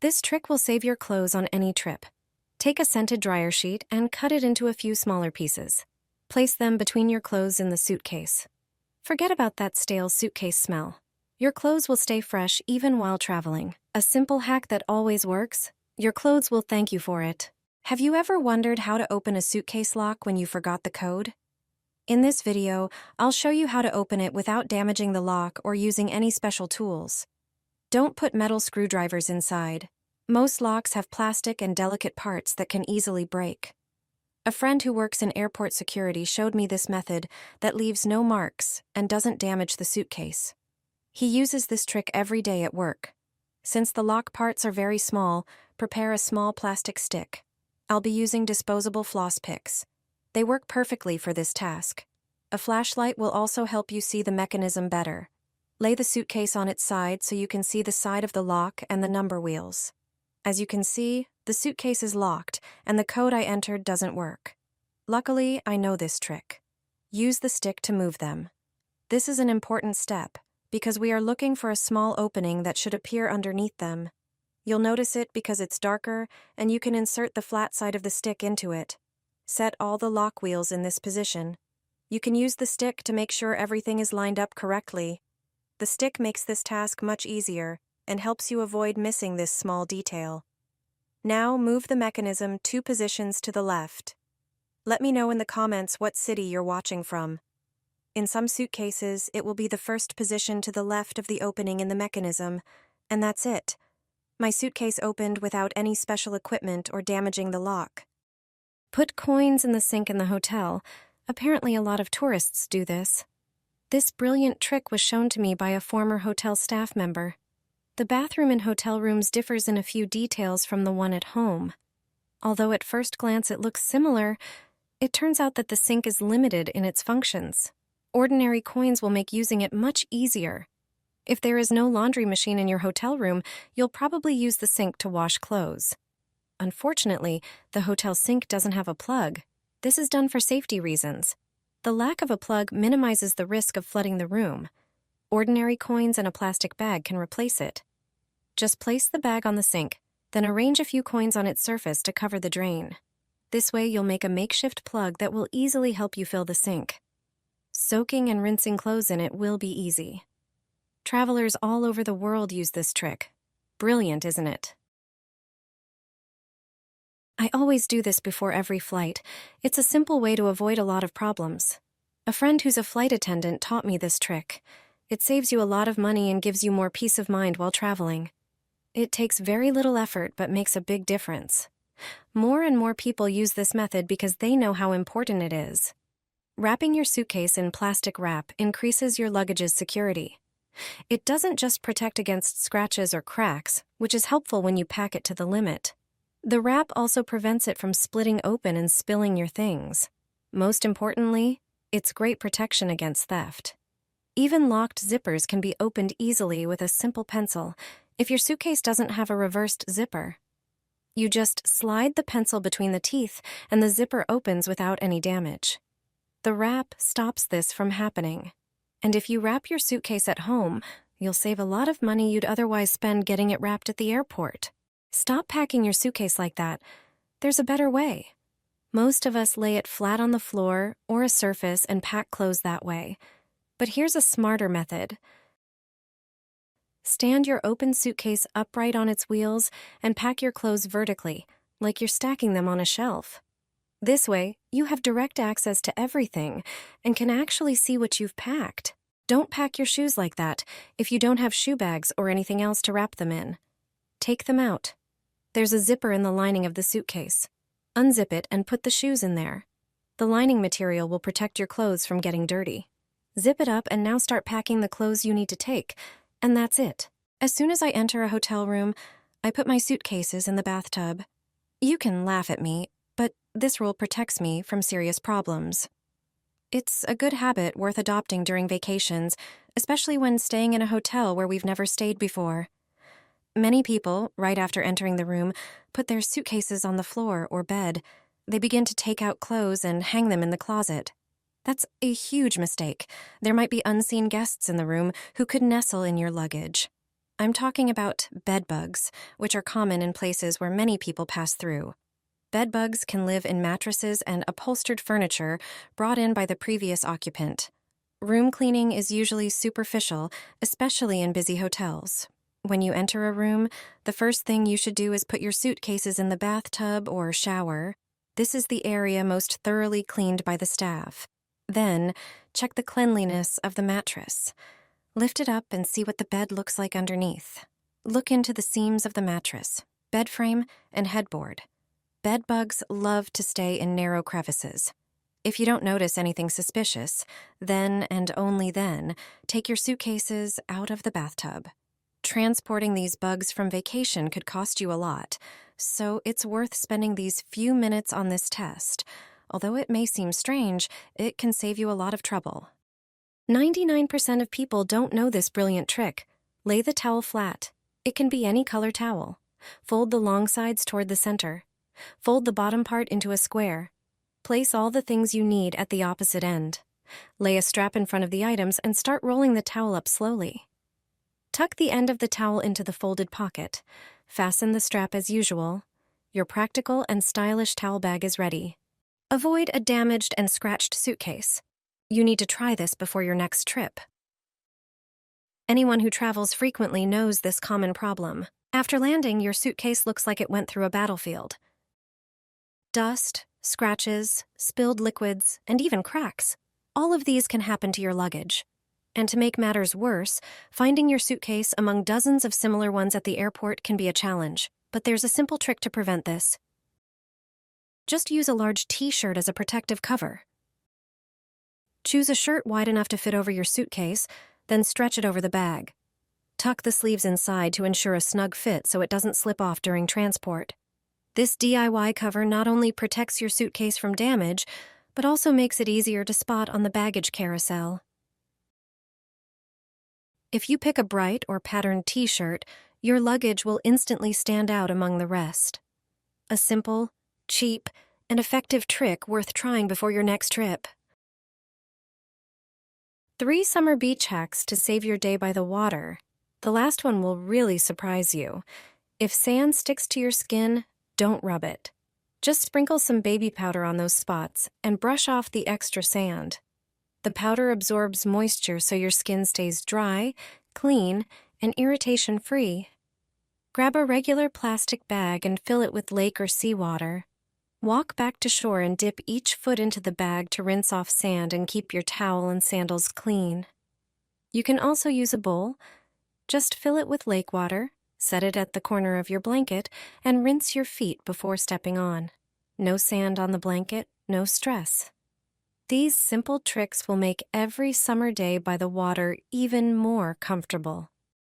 This trick will save your clothes on any trip. Take a scented dryer sheet and cut it into a few smaller pieces. Place them between your clothes in the suitcase. Forget about that stale suitcase smell. Your clothes will stay fresh even while traveling. A simple hack that always works. Your clothes will thank you for it. Have you ever wondered how to open a suitcase lock when you forgot the code? In this video, I'll show you how to open it without damaging the lock or using any special tools. Don't put metal screwdrivers inside. Most locks have plastic and delicate parts that can easily break. A friend who works in airport security showed me this method that leaves no marks and doesn't damage the suitcase. He uses this trick every day at work. Since the lock parts are very small, prepare a small plastic stick. I'll be using disposable floss picks. They work perfectly for this task. A flashlight will also help you see the mechanism better. Lay the suitcase on its side so you can see the side of the lock and the number wheels. As you can see, the suitcase is locked and the code I entered doesn't work. Luckily, I know this trick. Use the stick to move them. This is an important step because we are looking for a small opening that should appear underneath them. You'll notice it because it's darker and you can insert the flat side of the stick into it. Set all the lock wheels in this position. You can use the stick to make sure everything is lined up correctly. The stick makes this task much easier and helps you avoid missing this small detail. Now move the mechanism 2 positions to the left. Let me know in the comments what city you're watching from. In some suitcases, it will be the first position to the left of the opening in the mechanism, and that's it. My suitcase opened without any special equipment or damaging the lock. Put coins in the sink in the hotel. Apparently a lot of tourists do this. This brilliant trick was shown to me by a former hotel staff member. The bathroom in hotel rooms differs in a few details from the one at home. Although at first glance it looks similar, it turns out that the sink is limited in its functions. Ordinary coins will make using it much easier. If there is no laundry machine in your hotel room, you'll probably use the sink to wash clothes. Unfortunately, the hotel sink doesn't have a plug. This is done for safety reasons. The lack of a plug minimizes the risk of flooding the room. Ordinary coins and a plastic bag can replace it. Just place the bag on the sink, then arrange a few coins on its surface to cover the drain. This way you'll make a makeshift plug that will easily help you fill the sink. Soaking and rinsing clothes in it will be easy. Travelers all over the world use this trick. Brilliant, isn't it? I always do this before every flight. It's a simple way to avoid a lot of problems. A friend who's a flight attendant taught me this trick. It saves you a lot of money and gives you more peace of mind while traveling. It takes very little effort but makes a big difference. More and more people use this method because they know how important it is. Wrapping your suitcase in plastic wrap increases your luggage's security. It doesn't just protect against scratches or cracks, which is helpful when you pack it to the limit. The wrap also prevents it from splitting open and spilling your things. Most importantly, it's great protection against theft. Even locked zippers can be opened easily with a simple pencil if your suitcase doesn't have a reversed zipper. You just slide the pencil between the teeth and the zipper opens without any damage. The wrap stops this from happening. And if you wrap your suitcase at home, you'll save a lot of money you'd otherwise spend getting it wrapped at the airport. Stop packing your suitcase like that. There's a better way. Most of us lay it flat on the floor or a surface and pack clothes that way. But here's a smarter method. Stand your open suitcase upright on its wheels and pack your clothes vertically, like you're stacking them on a shelf. This way, you have direct access to everything and can actually see what you've packed. Don't pack your shoes like that if you don't have shoe bags or anything else to wrap them in. Take them out. There's a zipper in the lining of the suitcase. Unzip it and put the shoes in there. The lining material will protect your clothes from getting dirty. Zip it up and now start packing the clothes you need to take, and that's it. As soon as I enter a hotel room, I put my suitcases in the bathtub. You can laugh at me, but this rule protects me from serious problems. It's a good habit worth adopting during vacations, especially when staying in a hotel where we've never stayed before. Many people, right after entering the room, put their suitcases on the floor or bed. They begin to take out clothes and hang them in the closet. That's a huge mistake. There might be unseen guests in the room who could nestle in your luggage. I'm talking about bed bugs, which are common in places where many people pass through. Bed bugs can live in mattresses and upholstered furniture brought in by the previous occupant. Room cleaning is usually superficial, especially in busy hotels. When you enter a room, the first thing you should do is put your suitcases in the bathtub or shower. This is the area most thoroughly cleaned by the staff. Then, check the cleanliness of the mattress. Lift it up and see what the bed looks like underneath. Look into the seams of the mattress, bed frame, and headboard. Bed bugs love to stay in narrow crevices. If you don't notice anything suspicious, then and only then, take your suitcases out of the bathtub. Transporting these bugs from vacation could cost you a lot, so it's worth spending these few minutes on this test. Although it may seem strange, it can save you a lot of trouble. 99% of people don't know this brilliant trick. Lay the towel flat. It can be any color towel. Fold the long sides toward the center. Fold the bottom part into a square. Place all the things you need at the opposite end. Lay a strap in front of the items and start rolling the towel up slowly. Tuck the end of the towel into the folded pocket. Fasten the strap as usual. Your practical and stylish towel bag is ready. Avoid a damaged and scratched suitcase. You need to try this before your next trip. Anyone who travels frequently knows this common problem. After landing, your suitcase looks like it went through a battlefield. Dust, scratches, spilled liquids, and even cracks. All of these can happen to your luggage. And to make matters worse, finding your suitcase among dozens of similar ones at the airport can be a challenge. But there's a simple trick to prevent this. Just use a large t-shirt as a protective cover. Choose a shirt wide enough to fit over your suitcase, then stretch it over the bag. Tuck the sleeves inside to ensure a snug fit so it doesn't slip off during transport. This DIY cover not only protects your suitcase from damage, but also makes it easier to spot on the baggage carousel. If you pick a bright or patterned t-shirt, your luggage will instantly stand out among the rest. A simple, cheap, and effective trick worth trying before your next trip. 3 summer beach hacks to save your day by the water. The last one will really surprise you. If sand sticks to your skin, don't rub it. Just sprinkle some baby powder on those spots and brush off the extra sand. The powder absorbs moisture so your skin stays dry, clean, and irritation-free. Grab a regular plastic bag and fill it with lake or seawater. Walk back to shore and dip each foot into the bag to rinse off sand and keep your towel and sandals clean. You can also use a bowl. Just fill it with lake water, set it at the corner of your blanket, and rinse your feet before stepping on. No sand on the blanket, no stress. These simple tricks will make every summer day by the water even more comfortable.